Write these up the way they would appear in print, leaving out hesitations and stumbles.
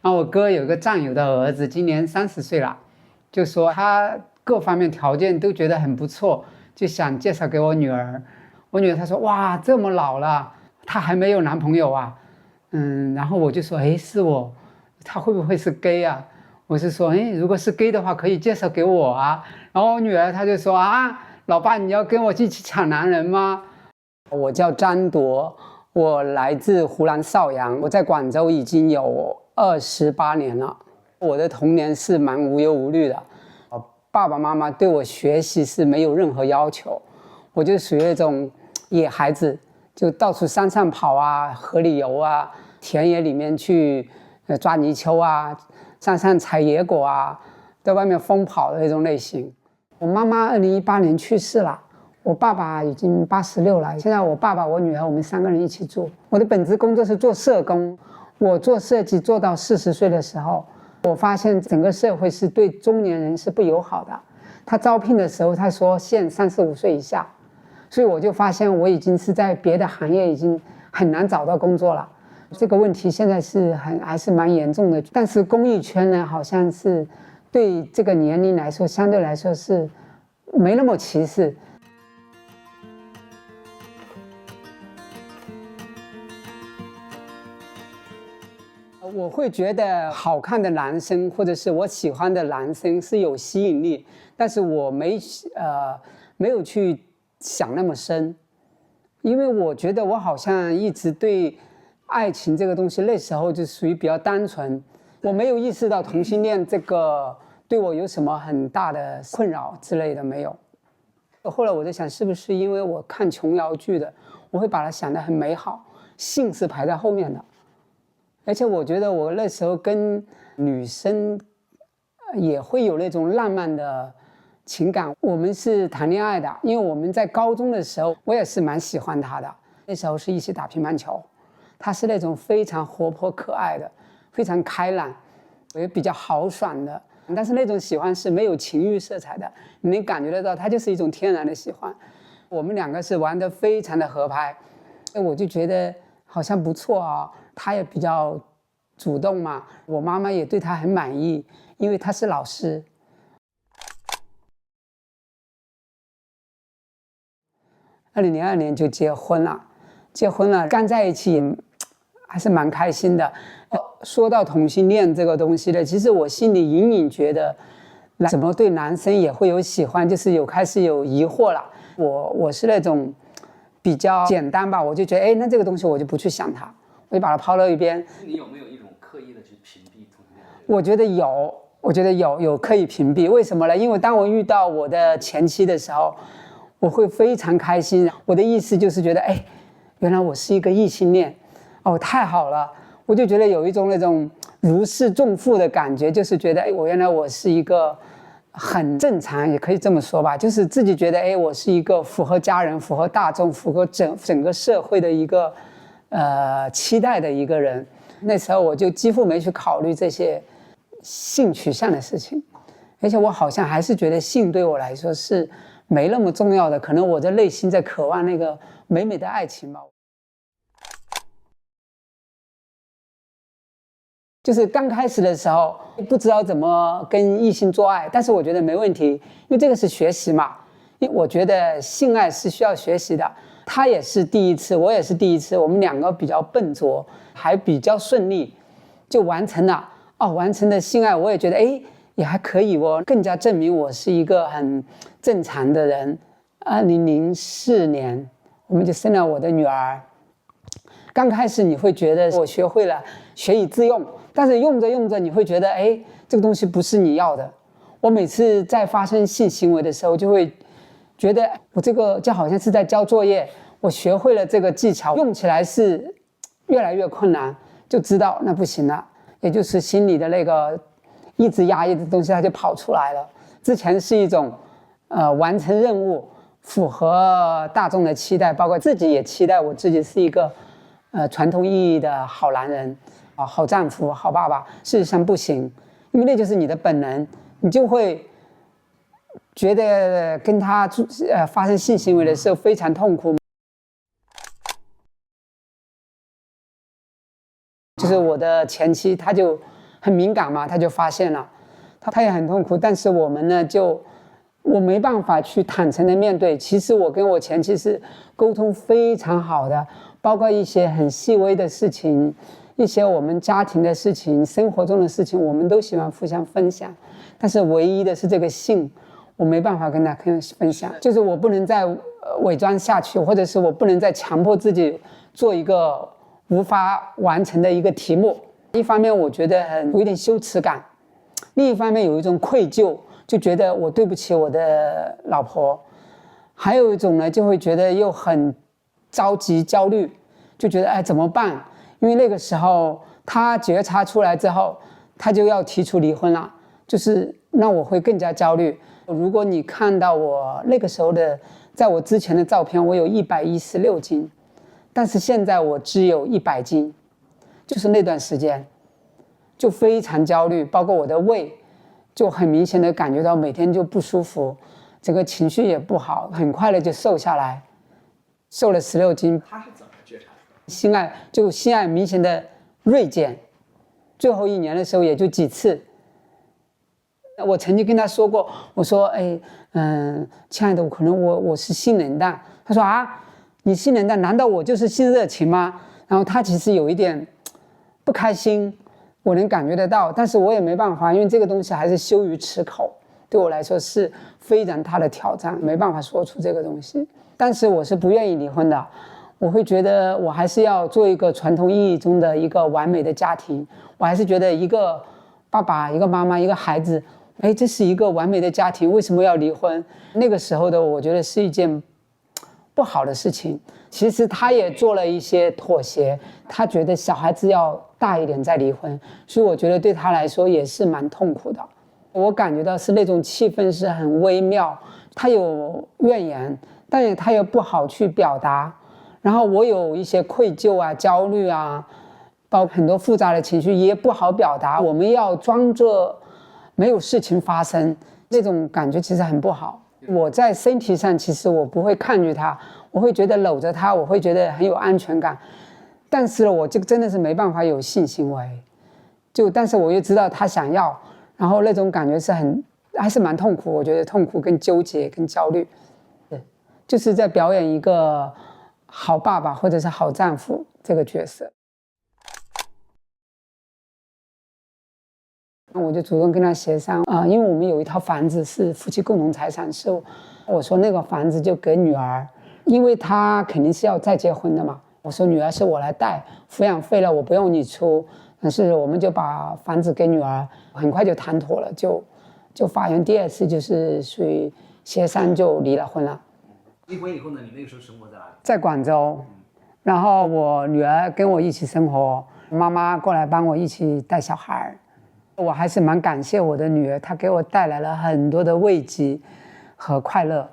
然后我哥有个战友的儿子，今年30岁了，就说他各方面条件都觉得很不错，就想介绍给我女儿。我女儿她说哇，这么老了，她还没有男朋友啊？然后我就说哎，是我，他会不会是 gay 啊？我是说哎，如果是 gay 的话，可以介绍给我啊。然后我女儿她就说啊，老爸你要跟我一起抢男人吗？我叫张铎，我来自湖南邵阳，我在广州已经有28年了。我的童年是蛮无忧无虑的，爸爸妈妈对我学习是没有任何要求，我就属于那种野孩子，就到处山上跑啊，河里游啊，田野里面去抓泥鳅啊，山上采野果啊，在外面疯跑的那种类型。我妈妈2018年去世了，我爸爸已经86了，现在我爸爸我女儿我们3个人一起住。我的本职工作是做社工，我做设计做到40岁的时候，我发现整个社会是对中年人是不友好的。他招聘的时候他说限35岁以下，所以我就发现我已经是在别的行业已经很难找到工作了。这个问题现在是还是蛮严重的，但是公益圈呢，好像是对这个年龄来说相对来说是没那么歧视。我会觉得好看的男生或者是我喜欢的男生是有吸引力，但是我没有去想那么深，因为我觉得我好像一直对爱情这个东西那时候就属于比较单纯，我没有意识到同性恋这个对我有什么很大的困扰之类的，没有。后来我在想，是不是因为我看琼瑶剧的，我会把它想得很美好，性是排在后面的。而且我觉得我那时候跟女生也会有那种浪漫的情感，我们是谈恋爱的，因为我们在高中的时候我也是蛮喜欢她的，那时候是一起打乒乓球，她是那种非常活泼可爱的，非常开朗，也比较豪爽的，但是那种喜欢是没有情欲色彩的，你能感觉得到它就是一种天然的喜欢。我们2个是玩得非常的合拍，我就觉得好像不错啊，他也比较主动嘛，我妈妈也对他很满意，因为他是老师。2002年就结婚了，刚在一起还是蛮开心的。说到同性恋这个东西呢，其实我心里隐隐觉得怎么对男生也会有喜欢，就是开始有疑惑了。我是那种比较简单吧，我就觉得哎，那这个东西我就不去想它，我就把它抛到一边。你有没有一种刻意的去屏蔽同性恋？我觉得有刻意屏蔽。为什么呢？因为当我遇到我的前妻的时候，我会非常开心。我的意思就是觉得哎，原来我是一个异性恋，哦，太好了。我就觉得有一种那种如释重负的感觉，就是觉得哎，原来我是一个很正常，也可以这么说吧，就是自己觉得哎，我是一个符合家人、符合大众、符合整个社会的一个期待的一个人。那时候我就几乎没去考虑这些性取向的事情，而且我好像还是觉得性对我来说是没那么重要的，可能我的内心在渴望那个美美的爱情吧。就是刚开始的时候不知道怎么跟异性做爱，但是我觉得没问题，因为这个是学习嘛。因为我觉得性爱是需要学习的，他也是第一次，我也是第一次，我们2个比较笨拙，还比较顺利就完成了。完成的性爱我也觉得哎，也还可以哦，更加证明我是一个很正常的人。2004年我们就生了我的女儿。刚开始你会觉得我学会了学以致用，但是用着用着你会觉得哎，这个东西不是你要的。我每次在发生性行为的时候就会觉得我这个就好像是在交作业，我学会了这个技巧，用起来是越来越困难，就知道那不行了，也就是心里的那个一直压抑的东西它就跑出来了。之前是一种完成任务，符合大众的期待，包括自己也期待我自己是一个传统意义的好男人，好丈夫、好爸爸。事实上不行，因为那就是你的本能，你就会觉得跟他发生性行为的时候非常痛苦。就是我的前妻，她就很敏感嘛，他就发现了，他也很痛苦。但是我们呢，我没办法去坦诚的面对。其实我跟我前妻是沟通非常好的，包括一些很细微的事情，一些我们家庭的事情、生活中的事情，我们都喜欢互相分享。但是唯一的是这个性，我没办法跟他分享，就是我不能再伪装下去，或者是我不能再强迫自己做一个无法完成的一个题目。一方面我觉得有一点羞耻感，另一方面有一种愧疚，就觉得我对不起我的老婆。还有一种呢，就会觉得又很着急焦虑，就觉得哎怎么办？因为那个时候他觉察出来之后，他就要提出离婚了，就是那我会更加焦虑。如果你看到我那个时候的，在我之前的照片，我有116斤，但是现在我只有100斤，就是那段时间就非常焦虑，包括我的胃就很明显的感觉到每天就不舒服，整个情绪也不好，很快的就瘦下来，瘦了16斤。他是怎么觉察的？性爱明显的锐减，最后1年的时候也就几次。我曾经跟他说过，我说亲爱的，可能我是性冷淡。他说啊，你性冷淡，难道我就是性热情吗？然后他其实有一点不开心，我能感觉得到，但是我也没办法，因为这个东西还是羞于启口，对我来说是非常大的挑战，没办法说出这个东西。但是我是不愿意离婚的，我会觉得我还是要做一个传统意义中的一个完美的家庭，我还是觉得一个爸爸、一个妈妈、一个孩子，这是一个完美的家庭，为什么要离婚？那个时候的我觉得是一件不好的事情。其实他也做了一些妥协，他觉得小孩子要大一点再离婚，所以我觉得对他来说也是蛮痛苦的。我感觉到是那种气氛是很微妙，他有怨言，但是他又不好去表达，然后我有一些愧疚啊、焦虑啊，包括很多复杂的情绪也不好表达，我们要装着没有事情发生，那种感觉其实很不好。我在身体上其实我不会抗拒他，我会觉得搂着他我会觉得很有安全感，但是我就真的是没办法有性行为，但是我又知道他想要，然后那种感觉还是蛮痛苦，我觉得痛苦跟纠结跟焦虑，就是在表演一个好爸爸或者是好丈夫这个角色。我就主动跟他协商因为我们有一套房子是夫妻共同财产，是我说那个房子就给女儿，因为她肯定是要再结婚的嘛。我说女儿是我来带，抚养费了我不用你出，但是我们就把房子给女儿，很快就谈妥了，就法院第2次就是属于协商就离了婚了。离婚以后呢，你那个时候生活在哪里？在广州，然后我女儿跟我一起生活，妈妈过来帮我一起带小孩。我还是蛮感谢我的女儿，她给我带来了很多的慰藉和快乐。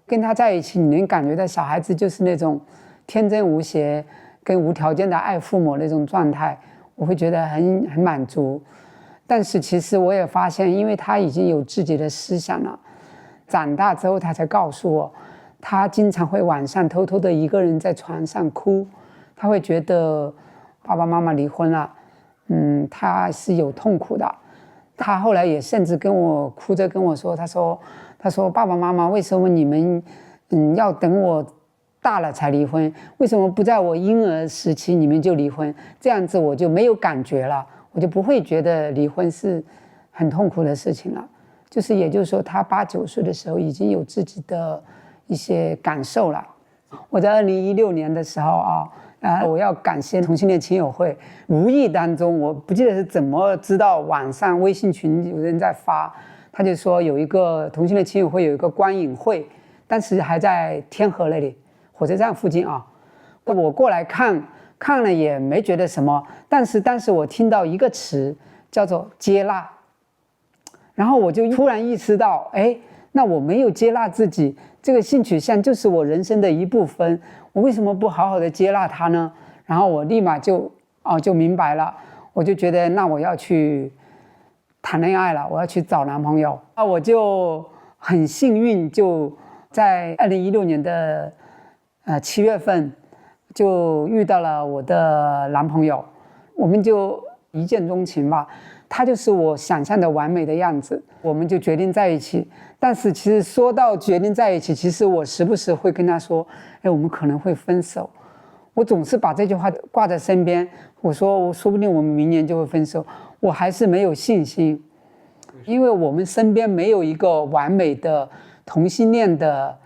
跟她在一起，你能感觉到小孩子就是那种天真无邪跟无条件的爱父母那种状态，我会觉得很满足。但是其实我也发现，因为她已经有自己的思想了，长大之后她才告诉我，她经常会晚上偷偷的一个人在床上哭，她会觉得爸爸妈妈离婚了，他是有痛苦的。他后来也甚至跟我哭着跟我说，他说爸爸妈妈为什么你们要等我大了才离婚，为什么不在我婴儿时期你们就离婚，这样子我就没有感觉了，我就不会觉得离婚是很痛苦的事情了。也就是说他8、9岁的时候已经有自己的一些感受了。我在2016年的时候我要感谢同性恋亲友会，无意当中我不记得是怎么知道网上微信群有人在发，他就说有一个同性恋亲友会有一个观影会，当时还在天河那里火车站附近我过来看了也没觉得什么，但是当时我听到一个词叫做接纳，然后我就突然意识到那我没有接纳自己，这个性取向就是我人生的一部分，我为什么不好好的接纳它呢？然后我立马就明白了，我就觉得那我要去谈恋爱了，我要去找男朋友。我就很幸运，就在2016年的7月份就遇到了我的男朋友，我们就一见钟情吧。他就是我想象的完美的样子，我们就决定在一起。但是其实说到决定在一起，其实我时不时会跟他说，我们可能会分手。我总是把这句话挂在身边，我说说不定我们明年就会分手，我还是没有信心，因为我们身边没有一个完美的同性恋的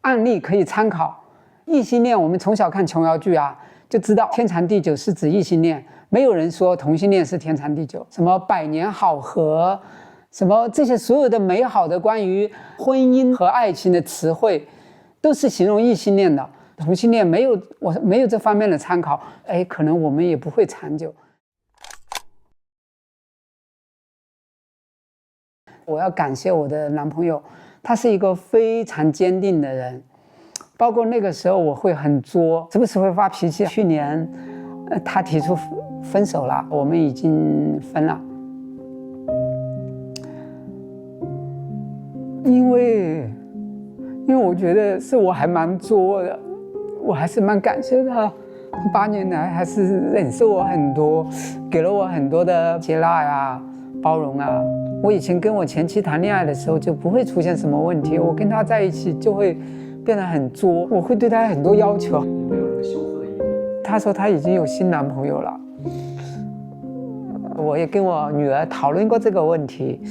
案例可以参考。异性恋我们从小看琼瑶剧啊，就知道天长地久是指异性恋，没有人说同性恋是天长地久。什么百年好合，什么这些所有的美好的关于婚姻和爱情的词汇，都是形容异性恋的。同性恋我没有这方面的参考，可能我们也不会长久。我要感谢我的男朋友，他是一个非常坚定的人。包括那个时候我会很作，时不时会发脾气。去年他提出分手了，我们已经分了。因为我觉得是我还蛮作的，我还是蛮感谢他，8年来还是忍受我很多，给了我很多的接纳呀、包容啊。我以前跟我前妻谈恋爱的时候就不会出现什么问题，我跟他在一起就会变得很作，我会对他很多要求。没有什么羞涩的意义。他说他已经有新男朋友了，我也跟我女儿讨论过这个问题。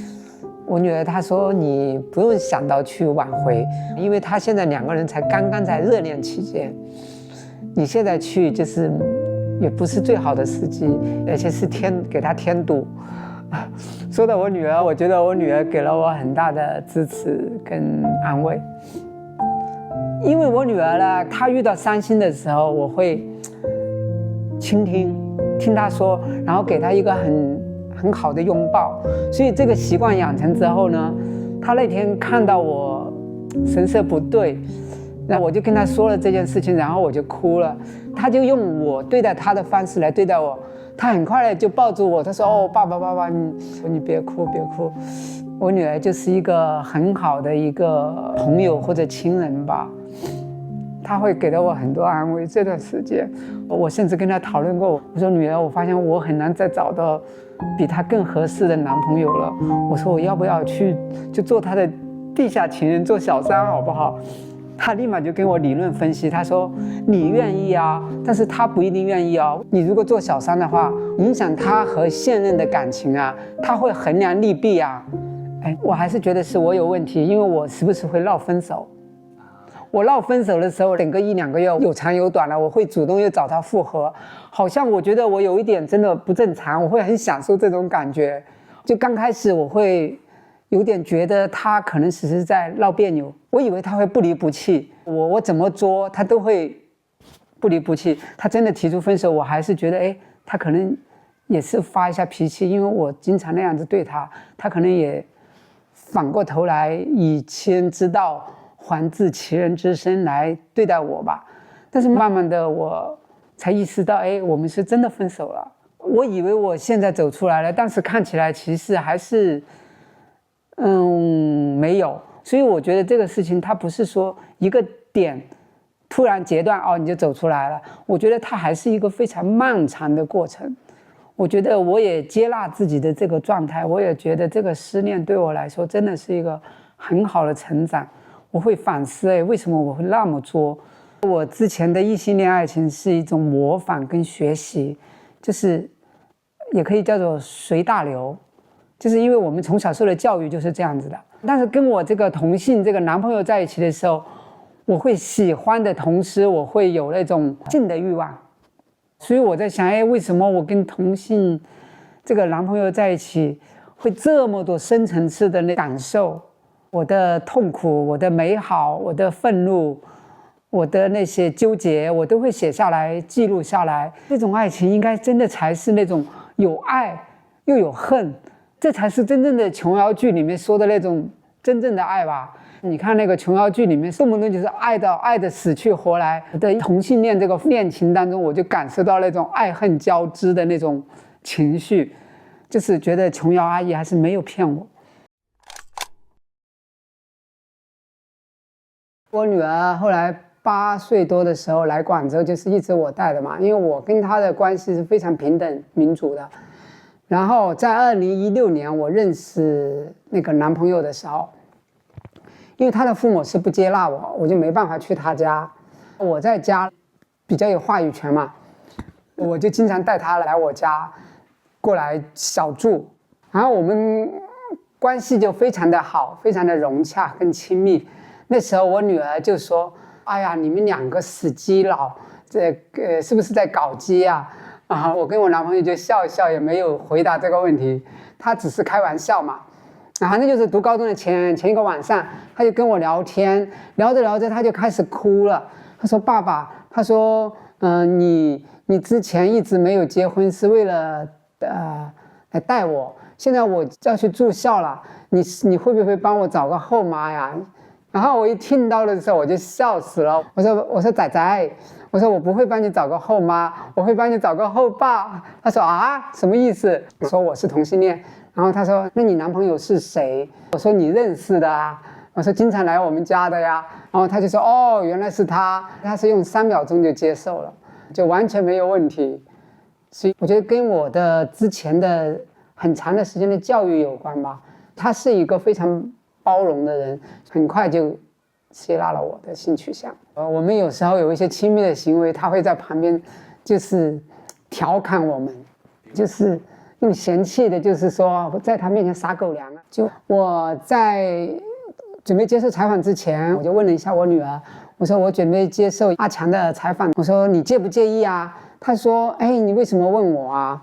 我女儿她说你不用想到去挽回，因为他现在2个人才刚刚在热恋期间，你现在去就是也不是最好的时机，而且是给他添堵。说到我女儿，我觉得我女儿给了我很大的支持跟安慰。因为我女儿呢，她遇到伤心的时候，我会倾听她说，然后给她一个很好的拥抱。所以这个习惯养成之后呢，她那天看到我神色不对，然后我就跟她说了这件事情，然后我就哭了。她就用我对待她的方式来对待我，她很快就抱住我，她说：“哦，爸爸，你别哭。”我女儿就是一个很好的一个朋友或者亲人吧。他会给了我很多安慰。这段时间我甚至跟他讨论过，我说女儿，我发现我很难再找到比他更合适的男朋友了，我说我要不要去就做他的地下情人，做小三好不好？他立马就跟我理论分析，他说你愿意啊，但是他不一定愿意啊，你如果做小三的话，影响他和现任的感情啊，他会衡量利弊啊。我还是觉得是我有问题，因为我时不时会闹分手。我闹分手的时候，等个1-2个月，有长有短了，我会主动又找他复合，好像我觉得我有一点真的不正常，我会很享受这种感觉。就刚开始我会有点觉得他可能只是在闹别扭，我以为他会不离不弃，我怎么作他都会不离不弃。他真的提出分手，我还是觉得他可能也是发一下脾气，因为我经常那样子对他，他可能也反过头来以其人之道还治其人之身来对待我吧。但是慢慢的我才意识到，我们是真的分手了。我以为我现在走出来了，但是看起来其实还是没有。所以我觉得这个事情它不是说一个点突然截断你就走出来了，我觉得它还是一个非常漫长的过程。我觉得我也接纳自己的这个状态，我也觉得这个失恋对我来说真的是一个很好的成长。我会反思为什么我会那么作。我之前的异性恋爱情是一种模仿跟学习，就是也可以叫做随大流，就是因为我们从小受的教育就是这样子的。但是跟我这个同性这个男朋友在一起的时候，我会喜欢的同时我会有那种性的欲望。所以我在想为什么我跟同性这个男朋友在一起会这么多深层次的感受，我的痛苦，我的美好，我的愤怒，我的那些纠结，我都会写下来记录下来。这种爱情应该真的才是那种有爱又有恨，这才是真正的琼瑶剧里面说的那种真正的爱吧。你看那个琼瑶剧里面动不动就是爱的死去活来的同性恋，这个恋情当中我就感受到那种爱恨交织的那种情绪，就是觉得琼瑶阿姨还是没有骗我。我女儿后来8岁多的时候来广州，就是一直我带的嘛，因为我跟她的关系是非常平等民主的。然后在2016年我认识那个男朋友的时候，因为他的父母是不接纳我，我就没办法去他家。我在家比较有话语权嘛，我就经常带他来我家过来小住，然后我们关系就非常的好，非常的融洽跟亲密。那时候我女儿就说：“哎呀，你们2个死基佬，是不是在搞基啊？”我跟我男朋友就笑一笑，也没有回答这个问题，他只是开玩笑嘛。反正就是读高中的前一个晚上，他就跟我聊天，聊着聊着他就开始哭了。他说：“爸爸，他说，你之前一直没有结婚是为了来带我，现在我要去住校了，你会不会帮我找个后妈呀？”然后我一听到的时候我就笑死了，我说仔仔，我说我不会帮你找个后妈，我会帮你找个后爸。他说啊，什么意思？我说我是同性恋。然后他说那你男朋友是谁？我说你认识的啊。我说经常来我们家的呀。然后他就说哦，原来是他是用3秒钟就接受了，就完全没有问题。所以我觉得跟我的之前的很长的时间的教育有关吧。他是一个非常包容的人，很快就接纳了我的性取向。我们有时候有一些亲密的行为，他会在旁边就是调侃我们，就是用嫌弃的，就是说在他面前撒狗粮。就我在准备接受采访之前，我就问了一下我女儿，我说我准备接受阿强的采访，我说你介不介意啊？她说哎，你为什么问我啊？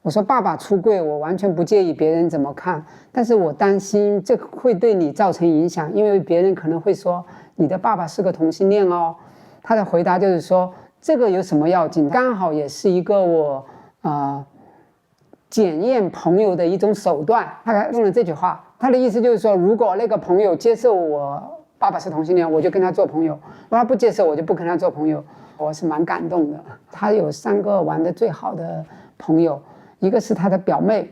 我说爸爸出柜我完全不介意别人怎么看，但是我担心这会对你造成影响，因为别人可能会说你的爸爸是个同性恋哦。他的回答就是说这个有什么要紧，刚好也是一个我检验朋友的一种手段。他用了这句话，他的意思就是说，如果那个朋友接受我爸爸是同性恋，我就跟他做朋友；如果他不接受，我就不跟他做朋友。我是蛮感动的。他有3个玩得最好的朋友，一个是他的表妹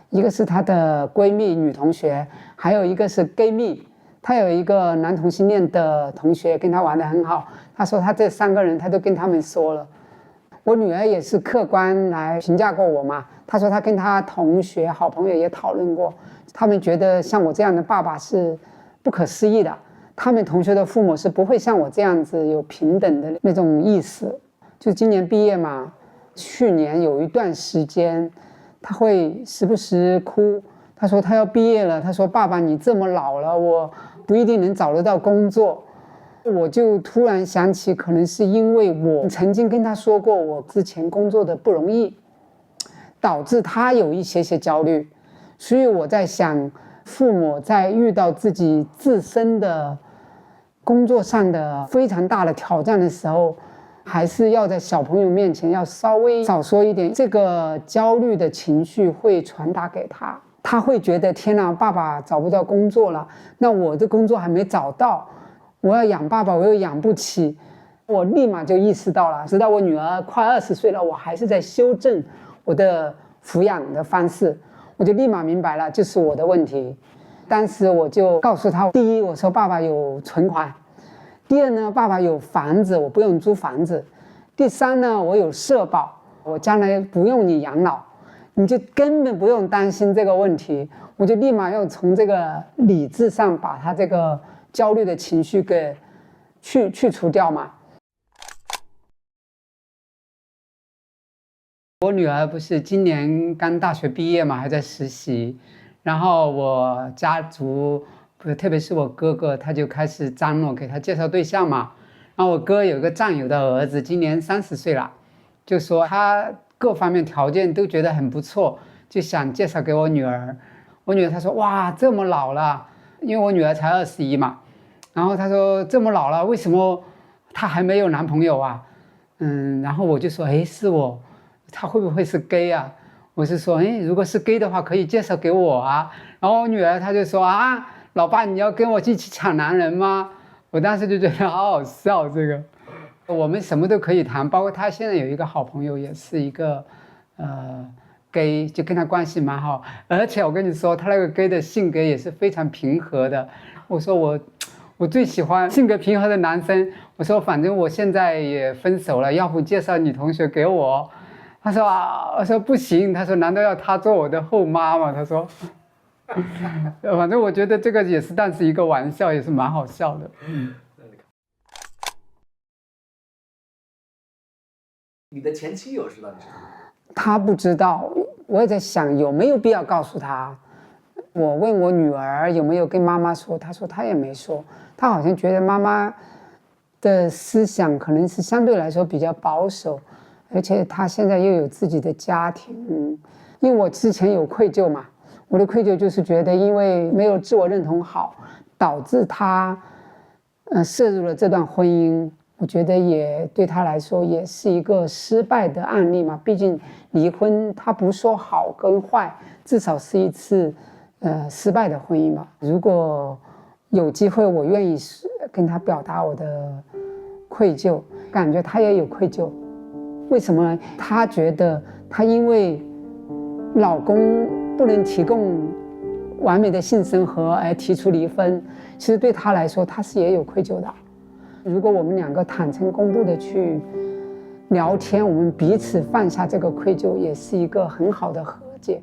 一个是他的闺蜜女同学，还有一个是 gay 蜜。他有一个男同性恋的同学跟他玩得很好，他说他这3个人他都跟他们说了。我女儿也是客观来评价过我嘛，她说她跟她同学好朋友也讨论过，他们觉得像我这样的爸爸是不可思议的，他们同学的父母是不会像我这样子有平等的那种意识。就今年毕业嘛，去年有一段时间他会时不时哭，他说他要毕业了，他说爸爸你这么老了，我不一定能找得到工作。我就突然想起，可能是因为我曾经跟他说过我之前工作的不容易，导致他有一些焦虑。所以我在想，父母在遇到自己自身的工作上的非常大的挑战的时候，还是要在小朋友面前要稍微少说一点，这个焦虑的情绪会传达给他，他会觉得天哪，爸爸找不到工作了，那我的工作还没找到，我要养爸爸我又养不起。我立马就意识到了，直到我女儿快20岁了，我还是在修正我的抚养的方式，我就立马明白了，就是我的问题。当时我就告诉他，第一，我说爸爸有存款；第二呢，爸爸有房子，我不用租房子；第三呢，我有社保，我将来不用你养老，你就根本不用担心这个问题。我就立马要从这个理智上把他这个焦虑的情绪给去除掉嘛。我女儿不是今年刚大学毕业嘛，还在实习，然后我家族特别是我哥哥，他就开始张罗给他介绍对象嘛。然后我哥有个战友的儿子，今年30岁了，就说他各方面条件都觉得很不错，就想介绍给我女儿。我女儿她说哇这么老了，因为我女儿才21嘛，然后她说这么老了为什么她还没有男朋友啊？然后我就说哎是我，他会不会是 gay 啊？我是说哎如果是 gay 的话可以介绍给我啊。然后我女儿她就说啊老爸你要跟我一起抢男人吗？我当时就觉得好好笑，这个我们什么都可以谈，包括他现在有一个好朋友也是一个gay， 就跟他关系蛮好，而且我跟你说他那个 gay 的性格也是非常平和的。我说我最喜欢性格平和的男生，我说反正我现在也分手了，要不介绍女同学给我。他说啊，我说不行，他说难道要他做我的后妈吗？他说，反正我觉得这个也是当时一个玩笑，也是蛮好笑的。你的前妻有知道你是？他不知道，我也在想有没有必要告诉他。我问我女儿有没有跟妈妈说，她说她也没说，她好像觉得妈妈的思想可能是相对来说比较保守，而且她现在又有自己的家庭。因为我之前有愧疚嘛，我的愧疚就是觉得因为没有自我认同好，导致她涉入了这段婚姻。我觉得也对他来说也是一个失败的案例嘛，毕竟离婚他不说好跟坏，至少是一次失败的婚姻嘛。如果有机会，我愿意跟他表达我的愧疚，感觉他也有愧疚。为什么呢？他觉得他因为老公不能提供完美的性生活而提出离婚，其实对他来说他是也有愧疚的。如果我们两个坦诚公布的去聊天，我们彼此放下这个愧疚，也是一个很好的和解。